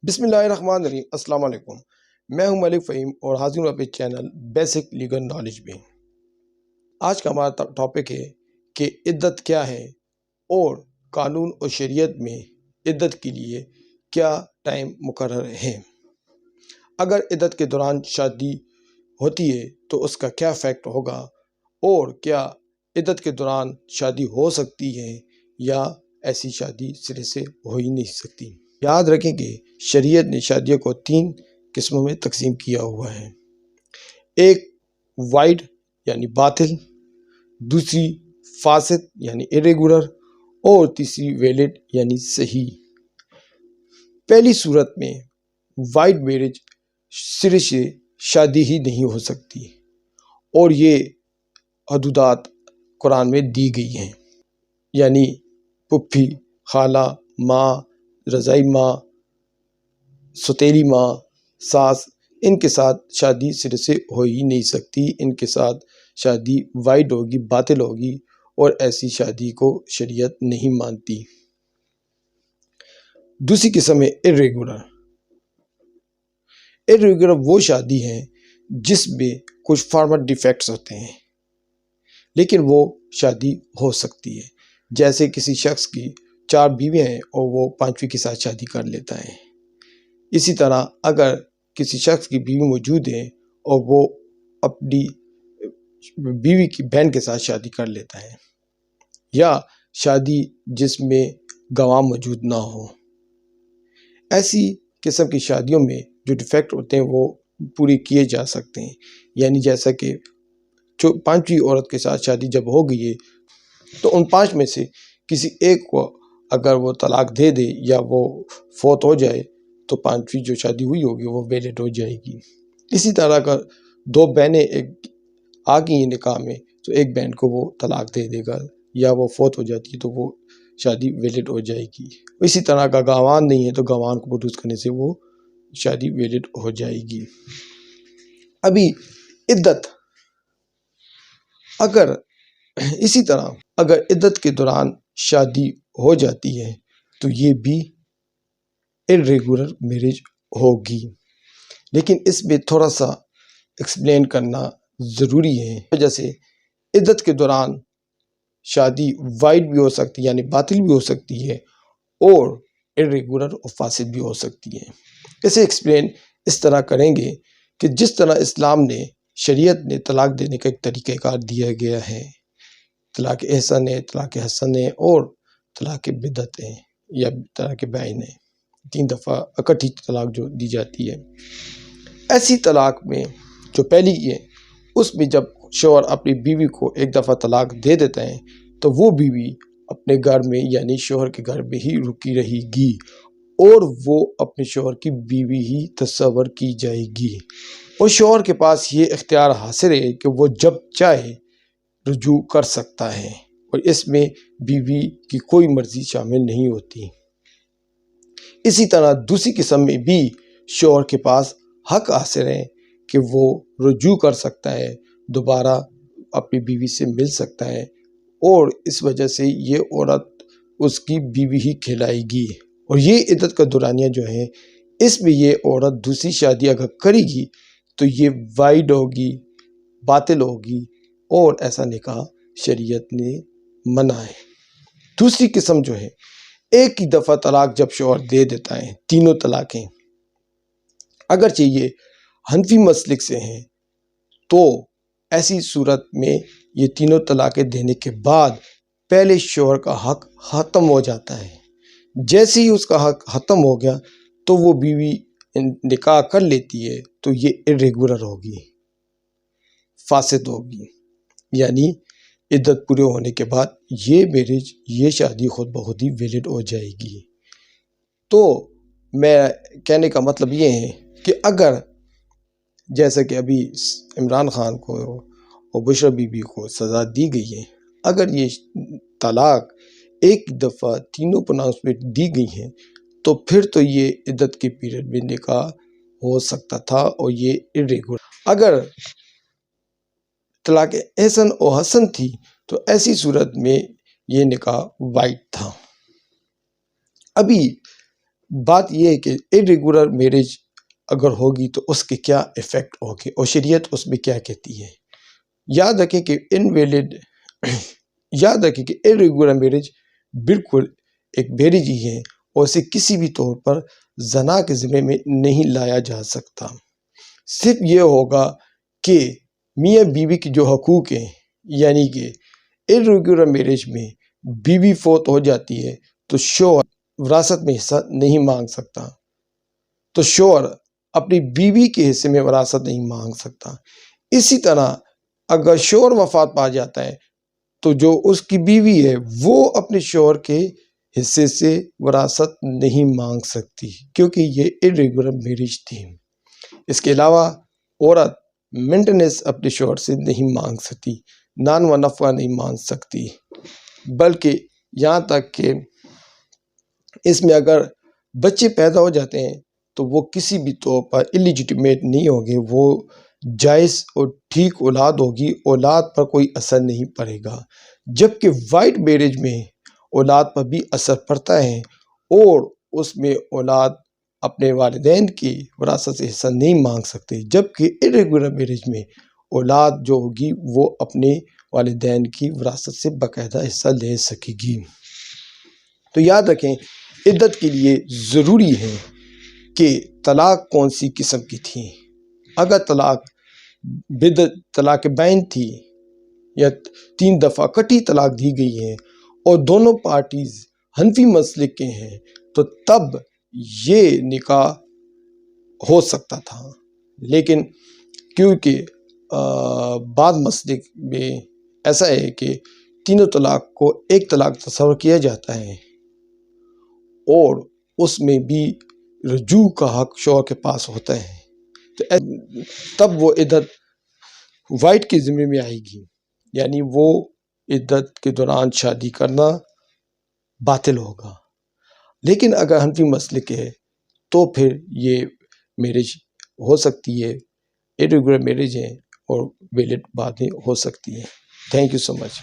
بسم اللہ الرحمن الرحیم۔ السلام علیکم، میں ہوں ملک فہیم اور حاضر ہوں اپنے چینل بیسک لیگل نالج میں۔ آج کا ہمارا ٹاپک ہے کہ عدت کیا ہے اور قانون اور شریعت میں عدت کے لیے کیا ٹائم مقرر ہے۔ اگر عدت کے دوران شادی ہوتی ہے تو اس کا کیا افیکٹ ہوگا، اور کیا عدت کے دوران شادی ہو سکتی ہے یا ایسی شادی سرے سے ہو ہی نہیں سکتی۔ یاد رکھیں کہ شریعت نے شادیوں کو 3 قسموں میں تقسیم کیا ہوا ہے۔ ایک وائڈ یعنی باطل، دوسری فاسد یعنی irregular، اور تیسری ویلڈ یعنی صحیح۔ پہلی صورت میں وائڈ میرج سرے سے شادی ہی نہیں ہو سکتی، اور یہ حدودات قرآن میں دی گئی ہیں، یعنی پھپھی، خالہ، ماں، رضاعی ماں، سوتیلی ماں، ساس، ان کے ساتھ شادی سرے سے ہو ہی نہیں سکتی۔ ان کے ساتھ شادی وائڈ ہوگی، باطل ہوگی، اور ایسی شادی کو شریعت نہیں مانتی۔ دوسری قسم ہے irregular۔ irregular وہ شادی ہے جس میں کچھ فارمل ڈیفیکٹس ہوتے ہیں، لیکن وہ شادی ہو سکتی ہے۔ جیسے کسی شخص کی 4 بیویاں ہیں اور وہ 5ویں کے ساتھ شادی کر لیتا ہے۔ اسی طرح اگر کسی شخص کی بیوی موجود ہے اور وہ اپنی بیوی کی بہن کے ساتھ شادی کر لیتا ہے، یا شادی جس میں گواہ موجود نہ ہو، ایسی قسم کی شادیوں میں جو ڈیفیکٹ ہوتے ہیں وہ پورے کیے جا سکتے ہیں۔ یعنی جیسا کہ 5ویں عورت کے ساتھ شادی جب ہو گئی ہے تو ان 5 میں سے کسی ایک کو اگر وہ طلاق دے دے یا وہ فوت ہو جائے تو 5ویں جو شادی ہوئی ہوگی وہ ویلڈ ہو جائے گی۔ اسی طرح اگر 2 بہنیں آ گئی ہیں نکاح میں تو ایک بہن کو وہ طلاق دے دے گا یا وہ فوت ہو جاتی ہے تو وہ شادی ویلڈ ہو جائے گی۔ اسی طرح اگر گواہان نہیں ہے تو گواہان کو پروڈیوس کرنے سے وہ شادی ویلڈ ہو جائے گی۔ ابھی عدت، اسی طرح اگر عدت کے دوران شادی ہو جاتی ہے تو یہ بھی irregular میرج ہوگی، لیکن اس میں تھوڑا سا ایکسپلین کرنا ضروری ہے۔ وجہ سے عدت کے دوران شادی وائڈ بھی ہو سکتی ہے یعنی باطل بھی ہو سکتی ہے، اور irregular اور فاسد بھی ہو سکتی ہے۔ اسے ایکسپلین اس طرح کریں گے کہ جس طرح اسلام نے، شریعت نے طلاق دینے کا ایک طریقہ کار دیا گیا ہے، طلاق احسن ہے، طلاق حسن ہے، اور طلاق بدعت ہے یا طلاق بائن ہے۔ 3 دفعہ اکٹھی طلاق جو دی جاتی ہے۔ ایسی طلاق میں جو پہلی ہے، اس میں جب شوہر اپنی بیوی کو ایک دفعہ طلاق دے دیتا ہے تو وہ بیوی اپنے گھر میں یعنی شوہر کے گھر میں ہی رکی رہے گی، اور وہ اپنے شوہر کی بیوی ہی تصور کی جائے گی، اور شوہر کے پاس یہ اختیار حاصل ہے کہ وہ جب چاہے رجوع کر سکتا ہے، اور اس میں بیوی کی کوئی مرضی شامل نہیں ہوتی۔ اسی طرح دوسری قسم میں بھی شوہر کے پاس حق حاصل ہے کہ وہ رجوع کر سکتا ہے، دوبارہ اپنی بیوی سے مل سکتا ہے، اور اس وجہ سے یہ عورت اس کی بیوی ہی کہلائے گی۔ اور یہ عدت کا دورانیہ جو ہے، اس میں یہ عورت دوسری شادی اگر کرے گی تو یہ وائڈ ہوگی، باطل ہوگی، اور ایسا نکاح شریعت نے منع ہے۔ دوسری قسم جو ہے، ایک ہی دفعہ طلاق جب شوہر دے دیتا ہے، تینوں طلاقیں، اگرچہ یہ حنفی مسلک سے ہیں، تو ایسی صورت میں یہ تینوں طلاقیں دینے کے بعد پہلے شوہر کا حق ختم ہو جاتا ہے۔ جیسے ہی اس کا حق ختم ہو گیا تو وہ بیوی نکاح کر لیتی ہے تو یہ irregular ہوگی، فاسد ہوگی، یعنی عدت پورے ہونے کے بعد یہ میرج، یہ شادی خود بخود ہی ویلڈ ہو جائے گی۔ تو میں کہنے کا مطلب یہ ہے کہ اگر جیسا کہ ابھی عمران خان کو اور بشریٰ بی بی کو سزا دی گئی ہے، اگر یہ طلاق ایک دفعہ تینوں پروناؤنسمنٹ دی گئی ہیں تو پھر تو یہ عدت کے پیریڈ میں نکاح ہو سکتا تھا، اور یہ irregular۔ اگر طلاق احسن اور حسن تھی تو ایسی صورت میں یہ نکاح وائڈ تھا۔ ابھی بات یہ ہے کہ irregular میرج اگر ہوگی تو اس کے کیا ایفیکٹ ہوگی اور شریعت اس میں کیا کہتی ہے۔ یاد رکھیں کہ irregular میرج بالکل ایک میرج ہی ہے اور اسے کسی بھی طور پر زنا کے ذمے میں نہیں لایا جا سکتا۔ صرف یہ ہوگا کہ میاں بیوی کی جو حقوق ہیں، یعنی کہ irregular میرج میں بیوی فوت ہو جاتی ہے تو شوہر وراثت میں حصہ نہیں مانگ سکتا، تو شوہر اپنی بیوی کے حصے میں وراثت نہیں مانگ سکتا۔ اسی طرح اگر شوہر وفات پا جاتا ہے تو جو اس کی بیوی ہے وہ اپنے شوہر کے حصے سے وراثت نہیں مانگ سکتی، کیونکہ یہ irregular میرج تھی۔ اس کے علاوہ عورت مینٹیننس اپنے شوہر سے نہیں مانگ سکتی، نان و نفع نہیں مانگ سکتی، بلکہ یہاں تک کہ اس میں اگر بچے پیدا ہو جاتے ہیں تو وہ کسی بھی طور پر الیجیٹمیٹ نہیں ہوگے، وہ جائز اور ٹھیک اولاد ہوگی، اولاد پر کوئی اثر نہیں پڑے گا۔ جبکہ وائٹ میرج میں اولاد پر بھی اثر پڑتا ہے اور اس میں اولاد اپنے والدین کی وراثت سے حصہ نہیں مانگ سکتے، جبکہ irregular میرج میں اولاد جو ہوگی وہ اپنے والدین کی وراثت سے باقاعدہ حصہ لے سکے گی۔ تو یاد رکھیں عدت کے لیے ضروری ہے کہ طلاق کون سی قسم کی تھی۔ اگر طلاق بائن تھی یا 3 دفعہ کٹی طلاق دی گئی ہے اور دونوں پارٹیز حنفی مسلک کے ہیں تو تب یہ نکاح ہو سکتا تھا، لیکن کیونکہ بعض مسلک میں ایسا ہے کہ تینوں طلاق کو ایک طلاق تصور کیا جاتا ہے اور اس میں بھی رجوع کا حق شوہر کے پاس ہوتا ہے، تو تب وہ عدت وائٹ کے ذمہ میں آئے گی، یعنی وہ عدت کے دوران شادی کرنا باطل ہوگا۔ لیکن اگر حنفی مسلک ہے تو پھر یہ میرج ہو سکتی ہے، irregular میرج ہے اور ویلڈ بعد میں ہو سکتی ہے۔ Thank you so much.